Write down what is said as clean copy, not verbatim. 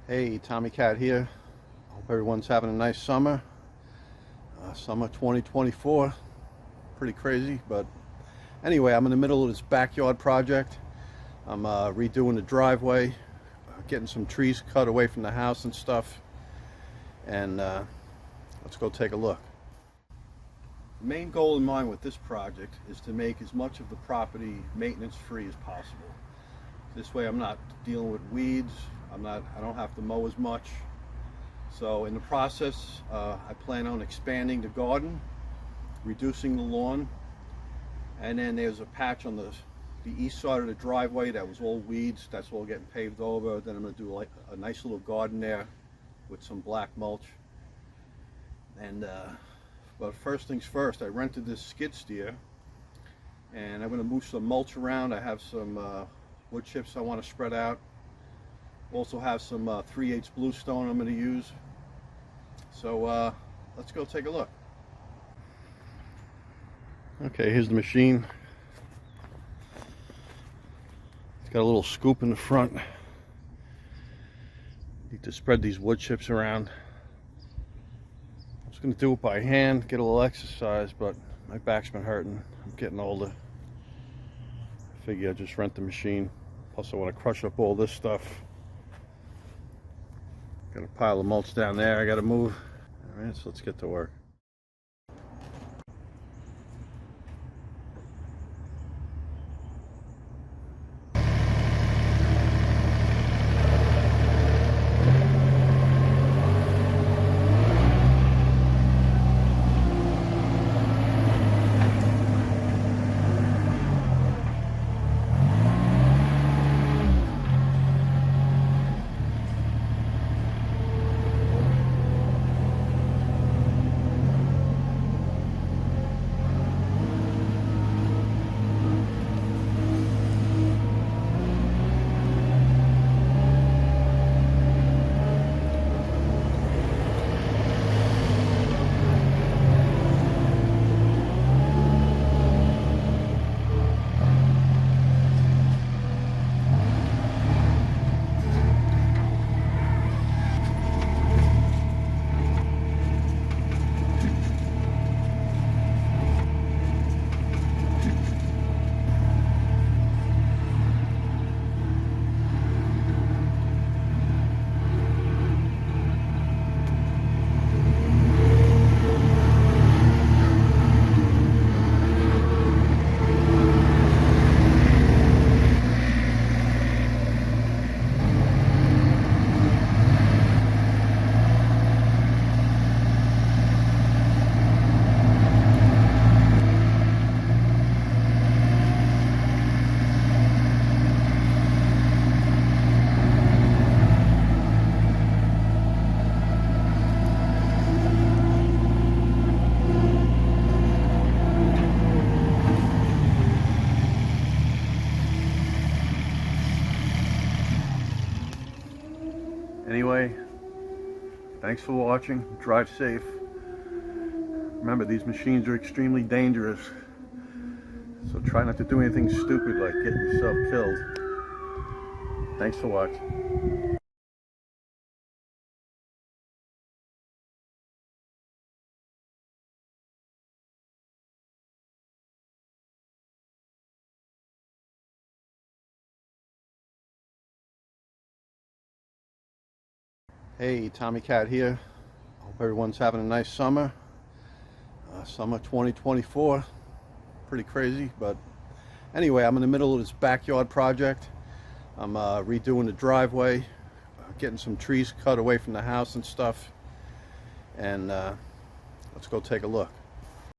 Hey, Tommy Cat here. Hope everyone's having a nice summer. Summer 2024. Pretty crazy, but anyway, I'm in the middle of this backyard project. I'm redoing the driveway, getting some trees cut away from the house and stuff. And let's go take a look. The main goal in mind with this project is to make as much of the property maintenance free as possible. This way I'm not dealing with weeds. I don't have to mow as much. So in the process, I plan on expanding the garden, reducing the lawn, and then there's a patch on the east side of the driveway that was all weeds. That's all getting paved over. Then I'm going to do like a nice little garden there with some black mulch. And but first things first, I rented this skid steer, and I'm going to move some mulch around. I have some wood chips I want to spread out. Also have some 3/8 bluestone I'm going to use. So let's go take a look. Okay, here's the machine. It's got a little scoop in the front. Need to spread these wood chips around. I was going to do it by hand, get a little exercise, but my back's been hurting. I'm getting older. I figure I just rent the machine. Plus I want to crush up all this stuff. Got a pile of mulch down there I got to move. All right, so let's get to work. Anyway, thanks for watching. Drive safe. Remember, these machines are extremely dangerous, so try not to do anything stupid like getting yourself killed. Thanks for watching. Hey, Tommy Cat here. Hope everyone's having a nice summer. Summer 2024. Pretty crazy, but anyway, I'm in the middle of this backyard project. I'm redoing the driveway, getting some trees cut away from the house and stuff. And let's go take a look.